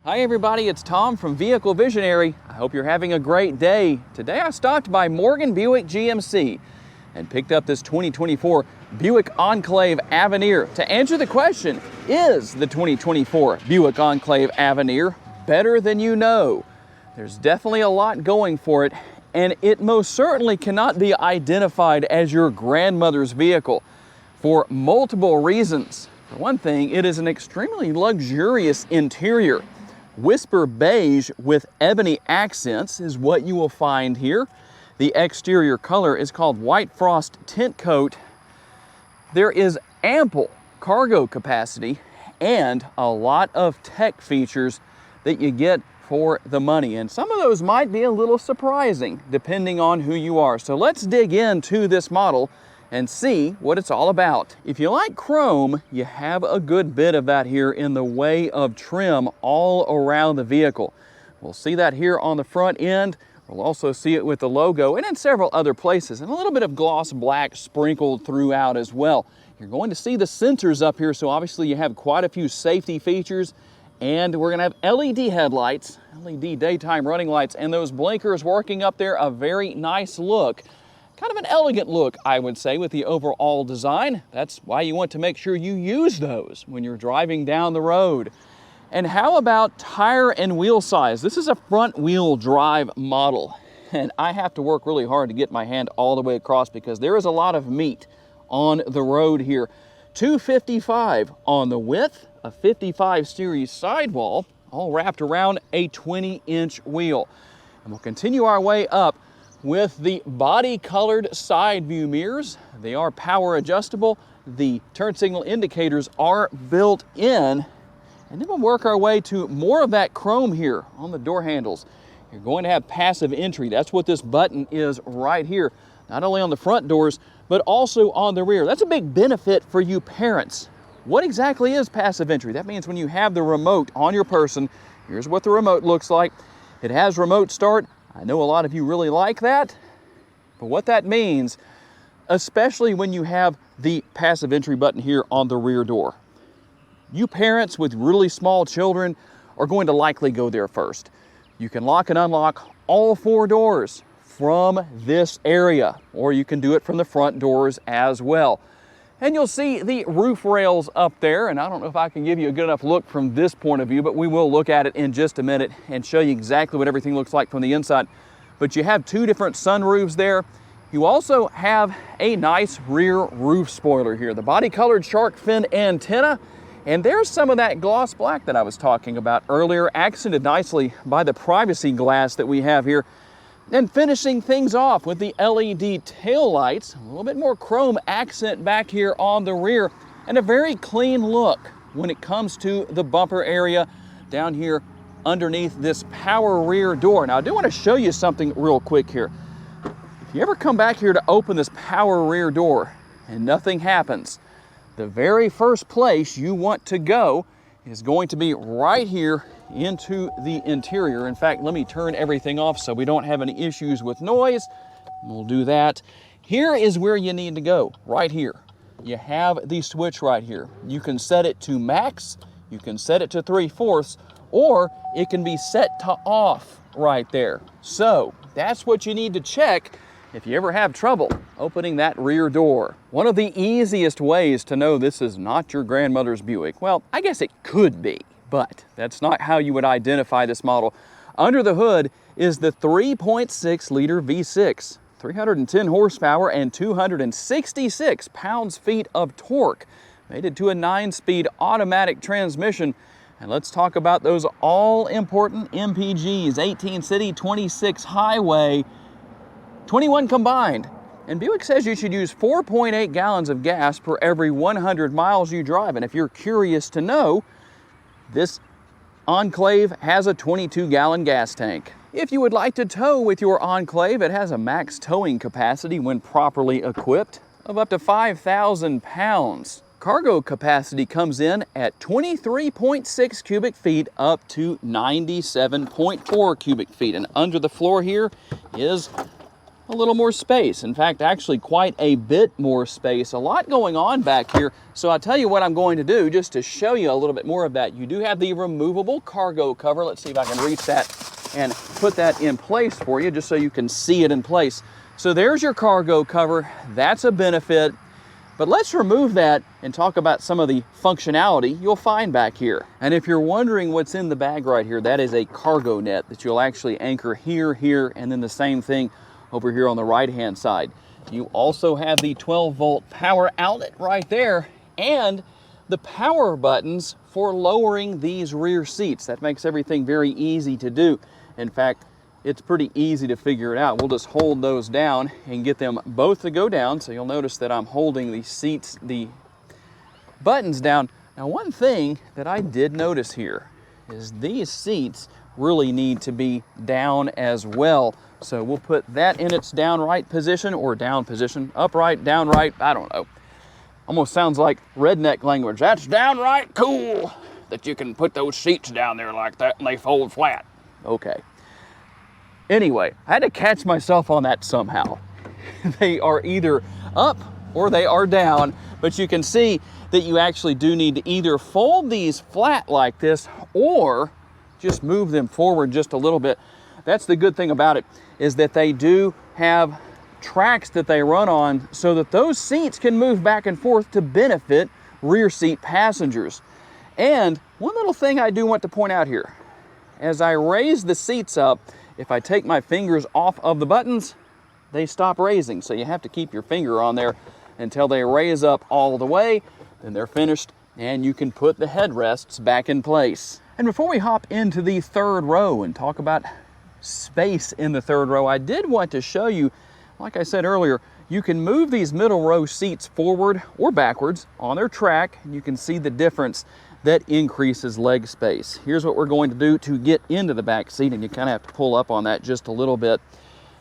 Hi everybody, it's Tom from Vehicle Visionary. I hope you're having a great day. Today I stopped by Morgan Buick GMC and picked up this 2024 Buick Enclave Avenir. To answer the question, is the 2024 Buick Enclave Avenir better than you know? There's definitely a lot going for it, and it most certainly cannot be identified as your grandmother's vehicle for multiple reasons. For one thing, it is an extremely luxurious interior. Whisper beige with ebony accents is what you will find here. The exterior color is called White Frost Tint Coat. There is ample cargo capacity and a lot of tech features that you get for the money. And some of those might be a little surprising depending on who you are. So let's dig into this model and see what it's all about. If you like chrome, you have a good bit of that here in the way of trim all around the vehicle. We'll see that here on the front end. We'll also see it with the logo and in several other places, and a little bit of gloss black sprinkled throughout as well. You're going to see the sensors up here, so obviously you have quite a few safety features, and we're gonna have LED headlights, LED daytime running lights, and those blinkers working up there, a very nice look. Kind of an elegant look, I would say, with the overall design. That's why you want to make sure you use those when you're driving down the road. And how about tire and wheel size? This is a front wheel drive model, and I have to work really hard to get my hand all the way across because there is a lot of meat on the road here. 255 on the width, a 55 series sidewall, all wrapped around a 20-inch wheel. And we'll continue our way up with the body-colored side view mirrors. They are power adjustable. The turn signal indicators are built in. And then we'll work our way to more of that chrome here on the door handles. You're going to have passive entry. That's what this button is right here. Not only on the front doors, but also on the rear. That's a big benefit for you parents. What exactly is passive entry? That means when you have the remote on your person, here's what the remote looks like. It has remote start. I know a lot of you really like that, but what that means, especially when you have the passive entry button here on the rear door, you parents with really small children are going to likely go there first. You can lock and unlock all 4 doors from this area, or you can do it from the front doors as well. And you'll see the roof rails up there, and I don't know if I can give you a good enough look from this point of view, but we will look at it in just a minute and show you exactly what everything looks like from the inside. But you have 2 different sunroofs there. You also have a nice rear roof spoiler here. The body-colored shark fin antenna, and there's some of that gloss black that I was talking about earlier, accented nicely by the privacy glass that we have here. And finishing things off with the LED tail lights, a little bit more chrome accent back here on the rear, and a very clean look when it comes to the bumper area down here underneath this power rear door. Now I do want to show you something real quick here. If you ever come back here to open this power rear door and nothing happens, the very first place you want to go is going to be right here into the interior. In fact, let me turn everything off so we don't have any issues with noise. We'll do that. Here is where you need to go, right here. You have the switch right here. You can set it to max, you can set it to 3/4, or it can be set to off right there. So that's what you need to check if you ever have trouble opening that rear door. One of the easiest ways to know this is not your grandmother's Buick, well, I guess it could be, but that's not how you would identify this model. Under the hood is the 3.6 liter V6, 310 horsepower and 266 pounds-feet of torque, mated to a 9-speed automatic transmission. And let's talk about those all-important MPGs, 18 city, 26 highway, 21 combined. And Buick says you should use 4.8 gallons of gas per every 100 miles you drive. And if you're curious to know, this Enclave has a 22-gallon gas tank. If you would like to tow with your Enclave, it has a max towing capacity when properly equipped of up to 5,000 pounds. Cargo capacity comes in at 23.6 cubic feet up to 97.4 cubic feet. And under the floor here is a little more space. In fact, actually quite a bit more space. A lot going on back here. So I'll tell you what I'm going to do just to show you a little bit more of that. You do have the removable cargo cover. Let's see if I can reach that and put that in place for you just so you can see it in place. So there's your cargo cover. That's a benefit. But let's remove that and talk about some of the functionality you'll find back here. And if you're wondering what's in the bag right here, that is a cargo net that you'll actually anchor here, here, and then the same thing over here on the right-hand side. You also have the 12-volt power outlet right there and the power buttons for lowering these rear seats. That makes everything very easy to do. In fact, it's pretty easy to figure it out. We'll just hold those down and get them both to go down. So you'll notice that I'm holding the seats, the buttons down. Now, one thing that I did notice here is these seats really need to be down as well. So we'll put that in its downright position or down position, upright, downright, I don't know. Almost sounds like redneck language. That's downright cool that you can put those seats down there like that and they fold flat. Okay. Anyway, I had to catch myself on that somehow. They are either up or they are down, but you can see that you actually do need to either fold these flat like this or just move them forward just a little bit. That's the good thing about it, is that they do have tracks that they run on so that those seats can move back and forth to benefit rear seat passengers. And one little thing I do want to point out here, as I raise the seats up, if I take my fingers off of the buttons, they stop raising. So you have to keep your finger on there until they raise up all the way, then they're finished, and you can put the headrests back in place. And before we hop into the third row and talk about space in the third row, I did want to show you, like I said earlier, you can move these middle row seats forward or backwards on their track, and you can see the difference that increases leg space. Here's what we're going to do to get into the back seat, and you kind of have to pull up on that just a little bit.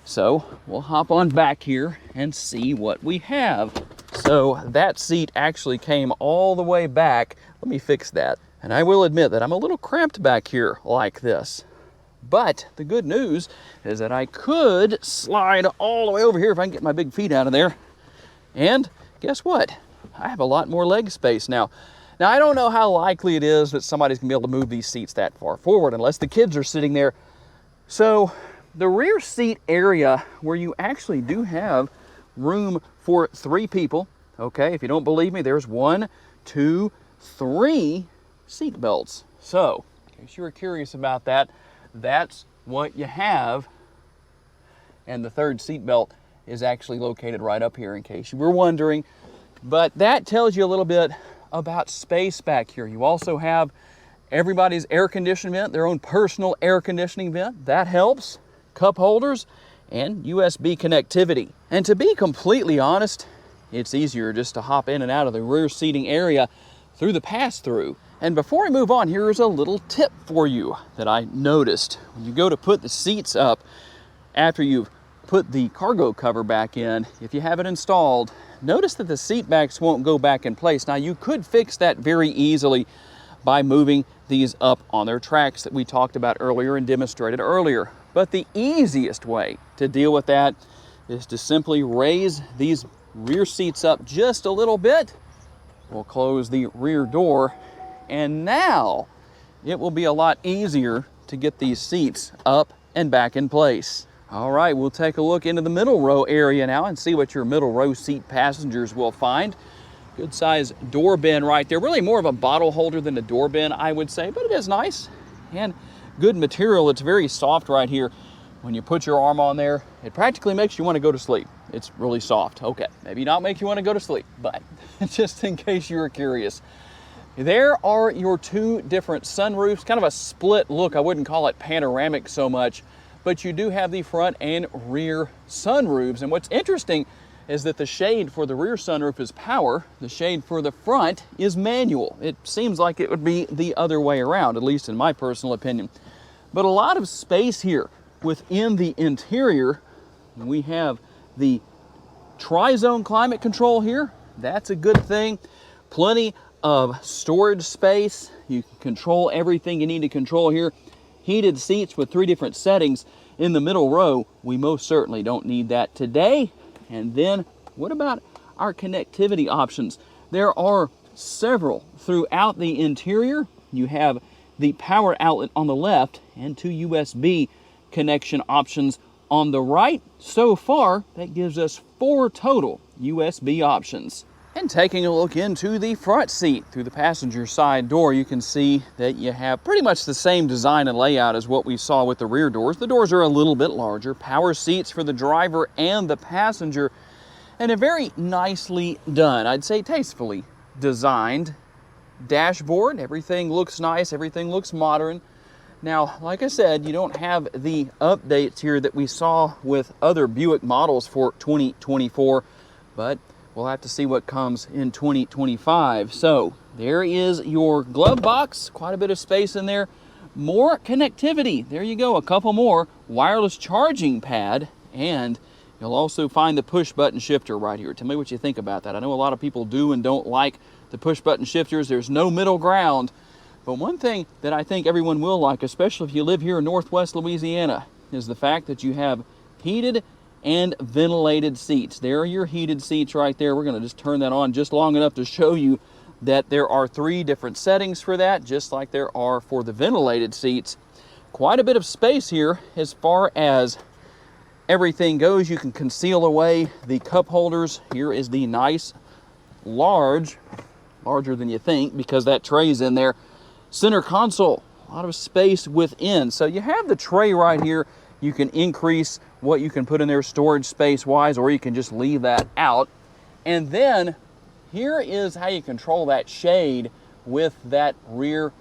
So we'll hop on back here and see what we have. So that seat actually came all the way back. Let me fix that. And I will admit that I'm a little cramped back here like this. But the good news is that I could slide all the way over here if I can get my big feet out of there. And guess what? I have a lot more leg space now. Now, I don't know how likely it is that somebody's gonna be able to move these seats that far forward unless the kids are sitting there. So the rear seat area where you actually do have room for 3 people, okay? If you don't believe me, there's 1, 2, 3 seat belts. So, in case you were curious about that, that's what you have. And the third seat belt is actually located right up here in case you were wondering. But that tells you a little bit about space back here. You also have everybody's air conditioning vent, their own personal air conditioning vent. That helps. Cup holders and USB connectivity. And to be completely honest, it's easier just to hop in and out of the rear seating area through the pass-through. And before I move on, here's a little tip for you that I noticed. When you go to put the seats up after you've put the cargo cover back in, if you have it installed, notice that the seat backs won't go back in place. Now, you could fix that very easily by moving these up on their tracks that we talked about earlier and demonstrated earlier. But the easiest way to deal with that is to simply raise these rear seats up just a little bit. We'll close the rear door, and now it will be a lot easier to get these seats up and back in place. All right, we'll take a look into the middle row area now and see what your middle row seat passengers will find. Good size door bin right there. Really more of a bottle holder than a door bin, I would say, but it is nice. And good material. It's very soft right here. When you put your arm on there, it practically makes you want to go to sleep. It's really soft. Okay, maybe not make you want to go to sleep, but just in case you were curious. There are your 2 different sunroofs, kind of a split look. I wouldn't call it panoramic so much, but you do have the front and rear sunroofs. And what's interesting is that the shade for the rear sunroof is power. The shade for the front is manual. It seems like it would be the other way around, at least in my personal opinion. But a lot of space here within the interior. We have the tri-zone climate control here. That's a good thing. Plenty of storage space. You can control everything you need to control here. Heated seats with 3 different settings. in the middle row, we most certainly don't need that today. And then what about our connectivity options? There are several throughout the interior. You have the power outlet on the left and 2 USB connection options on the right. So far, that gives us 4 total USB options. And taking a look into the front seat through the passenger side door, you can see that you have pretty much the same design and layout as what we saw with the rear doors. The doors are a little bit larger, power seats for the driver and the passenger, and a very nicely done, I'd say tastefully designed dashboard. Everything looks nice, everything looks modern. Now, like I said, you don't have the updates here that we saw with other Buick models for 2024, but we'll have to see what comes in 2025. So there is your glove box, quite a bit of space in there. More connectivity, there you go, a couple more. Wireless charging pad, and you'll also find the push button shifter right here. Tell me what you think about that. I know a lot of people do and don't like the push button shifters. There's no middle ground. But one thing that I think everyone will like, especially if you live here in Northwest Louisiana, is the fact that you have heated and ventilated seats. There are your heated seats right there. We're going to just turn that on just long enough to show you that there are 3 different settings for that, just like there are for the ventilated seats. Quite a bit of space here as far as everything goes. You can conceal away the cup holders. Here is the nice, larger than you think because that tray's in there. Center console, a lot of space within. So you have the tray right here. You can increase what you can put in there storage space wise, or you can just leave that out. And then here is how you control that shade with that rear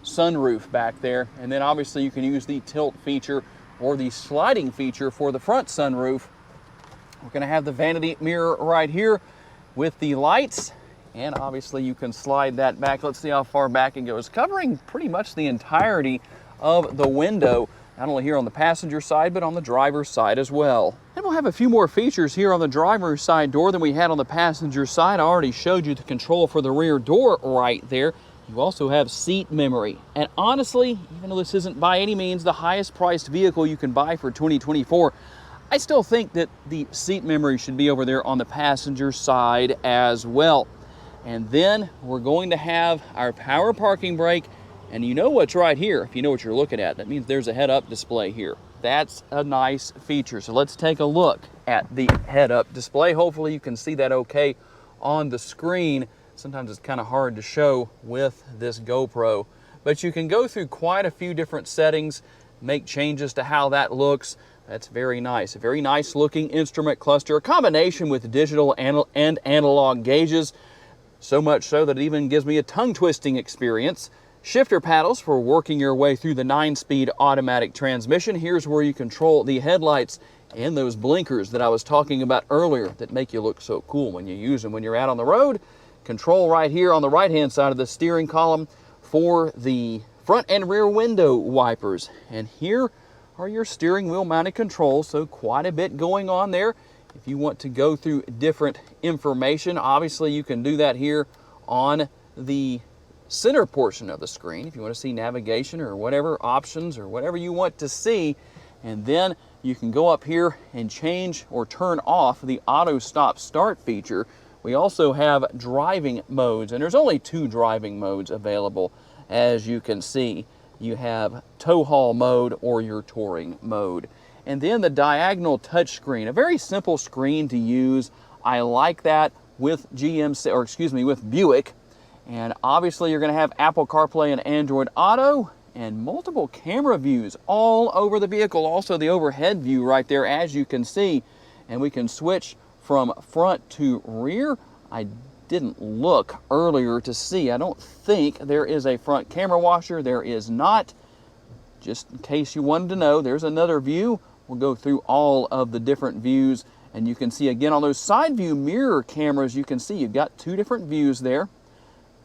sunroof back there. And then obviously you can use the tilt feature or the sliding feature for the front sunroof. We're going to have the vanity mirror right here with the lights, and obviously you can slide that back. Let's see how far back it goes, covering pretty much the entirety of the window, not only here on the passenger side, but on the driver's side as well. And we'll have a few more features here on the driver's side door than we had on the passenger side. I already showed you the control for the rear door right there. You also have seat memory. And honestly, even though this isn't by any means the highest priced vehicle you can buy for 2024, I still think that the seat memory should be over there on the passenger side as well. And then we're going to have our power parking brake. And you know what's right here, if you know what you're looking at. That means there's a head-up display here. That's a nice feature. So let's take a look at the head-up display. Hopefully you can see that okay on the screen. Sometimes it's kind of hard to show with this GoPro. But you can go through quite a few different settings, make changes to how that looks. That's very nice. A very nice looking instrument cluster, a combination with digital and analog gauges. So much so that it even gives me a tongue-twisting experience. Shifter paddles for working your way through the 9-speed automatic transmission. Here's where you control the headlights and those blinkers that I was talking about earlier that make you look so cool when you use them when you're out on the road. Control right here on the right-hand side of the steering column for the front and rear window wipers. And here are your steering wheel mounted controls, so quite a bit going on there. If you want to go through different information, obviously you can do that here on the center portion of the screen if you want to see navigation or whatever options or whatever you want to see. And then you can go up here and change or turn off the auto stop start feature. We also have driving modes, and there's only 2 driving modes available. As you can see, you have tow haul mode or your touring mode. And then the diagonal touchscreen, a very simple screen to use. I like that with with Buick. And obviously you're going to have Apple CarPlay and Android Auto and multiple camera views all over the vehicle. Also the overhead view right there, as you can see. And we can switch from front to rear. I didn't look earlier to see. I don't think there is a front camera washer. There is not. Just in case you wanted to know, there's another view. We'll go through all of the different views, and you can see again on those side view mirror cameras, you can see you've got 2 different views there.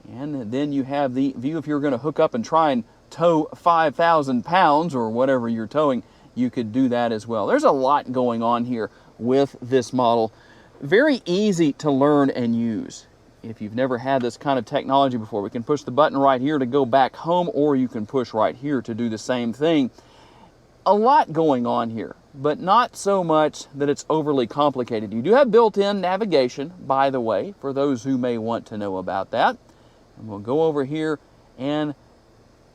And then you have the view if you're going to hook up and try and tow 5,000 pounds or whatever you're towing, you could do that as well. There's a lot going on here with this model. Very easy to learn and use. If you've never had this kind of technology before, we can push the button right here to go back home, or you can push right here to do the same thing. a lot going on here, but not so much that it's overly complicated. You do have built-in navigation, by the way, for those who may want to know about that. And we'll go over here and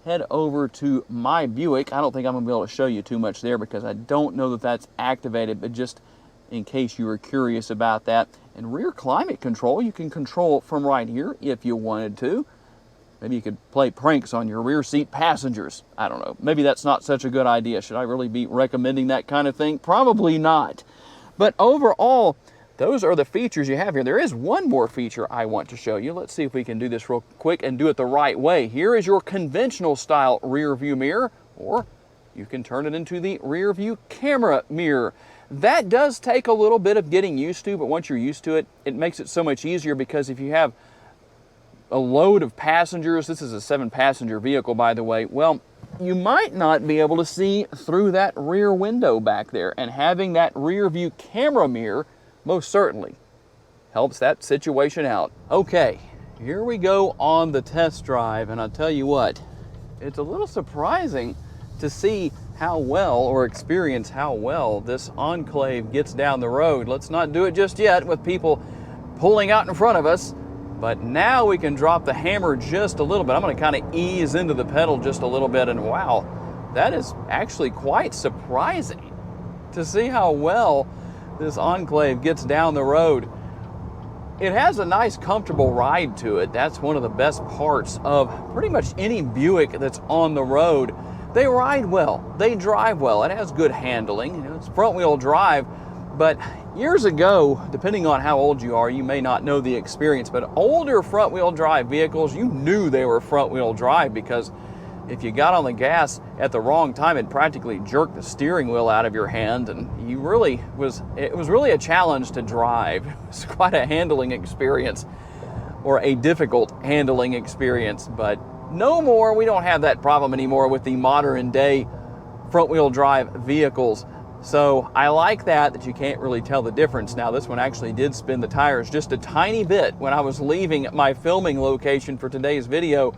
head over to My Buick. I don't think I'm going to be able to show you too much there because I don't know that that's activated, but just in case you were curious about that. And rear climate control, you can control from right here if you wanted to. Maybe you could play pranks on your rear seat passengers. I don't know. Maybe that's not such a good idea. Should I really be recommending that kind of thing? Probably not. But overall, those are the features you have here. There is one more feature I want to show you. Let's see if we can do this real quick and do it the right way. Here is your conventional style rear view mirror, or you can turn it into the rear view camera mirror. That does take a little bit of getting used to, but once you're used to it, it makes it so much easier because if you have a load of passengers, this is a 7-passenger vehicle, by the way, well, you might not be able to see through that rear window back there, and having that rear view camera mirror most certainly helps that situation out. Okay, here we go on the test drive, and I'll tell you what, it's a little surprising to see how well, or experience how well, this Enclave gets down the road. Let's not do it just yet with people pulling out in front of us, but now we can drop the hammer just a little bit. I'm going to kind of ease into the pedal just a little bit, and wow, that is actually quite surprising to see how well this Enclave gets down the road. It has a nice, comfortable ride to it. That's one of the best parts of pretty much any Buick that's on the road. They ride well, they drive well, it has good handling. You know, it's front-wheel drive, but years ago, depending on how old you are, you may not know the experience, but older front-wheel drive vehicles, you knew they were front-wheel drive because if you got on the gas at the wrong time, it practically jerked the steering wheel out of your hand, and it was really a challenge to drive. It was quite a handling experience, or a difficult handling experience, but no more. We don't have that problem anymore with the modern day front-wheel drive vehicles. So I like that you can't really tell the difference. Now this one actually did spin the tires just a tiny bit when I was leaving my filming location for today's video.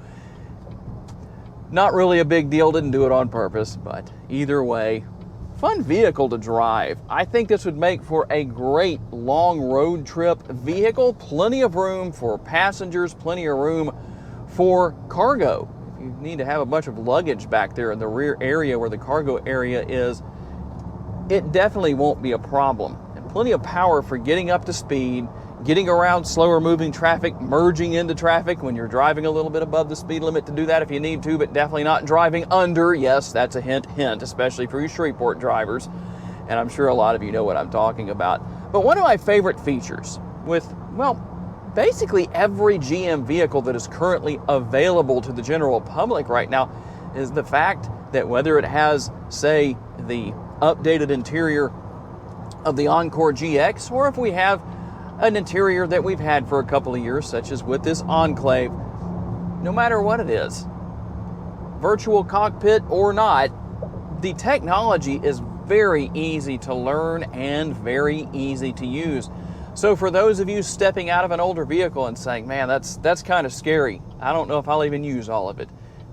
Not really a big deal, didn't do it on purpose, but either way, fun vehicle to drive. I think this would make for a great long road trip vehicle. Plenty of room for passengers, plenty of room for cargo. If you need to have a bunch of luggage back there in the rear area where the cargo area is, it definitely won't be a problem. And plenty of power for getting up to speed, getting around slower moving traffic, merging into traffic when you're driving a little bit above the speed limit to do that if you need to, but definitely not driving under. Yes, that's a hint, especially for you Shreveport drivers. And I'm sure a lot of you know what I'm talking about. But one of my favorite features with, well, basically every GM vehicle that is currently available to the general public right now is the fact that whether it has, say, the updated interior of the Encore GX, or if we have an interior that we've had for a couple of years, such as with this Enclave, no matter what it is, virtual cockpit or not, the technology is very easy to learn and very easy to use. So for those of you stepping out of an older vehicle and saying, man, that's kind of scary, I don't know if I'll even use all of it,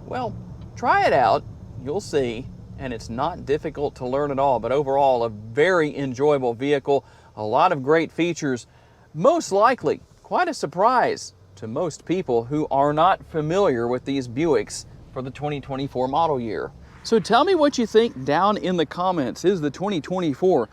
well, try it out, you'll see. And it's not difficult to learn at all, but overall a very enjoyable vehicle, a lot of great features, most likely quite a surprise to most people who are not familiar with these Buicks for the 2024 model year. So tell me what you think down in the comments. Is the 2024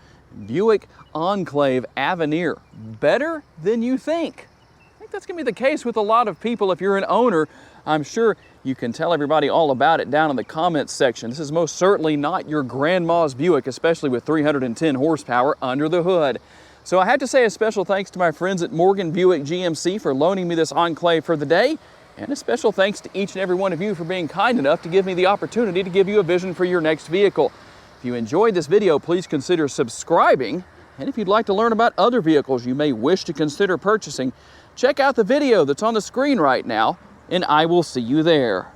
Buick Enclave Avenir better than you think? I think that's going to be the case with a lot of people. If you're an owner, I'm sure you can tell everybody all about it down in the comments section. This is most certainly not your grandma's Buick, especially with 310 horsepower under the hood. So I have to say a special thanks to my friends at Morgan Buick GMC for loaning me this Enclave for the day. And a special thanks to each and every one of you for being kind enough to give me the opportunity to give you a vision for your next vehicle. If you enjoyed this video, please consider subscribing. And if you'd like to learn about other vehicles you may wish to consider purchasing, check out the video that's on the screen right now, and I will see you there.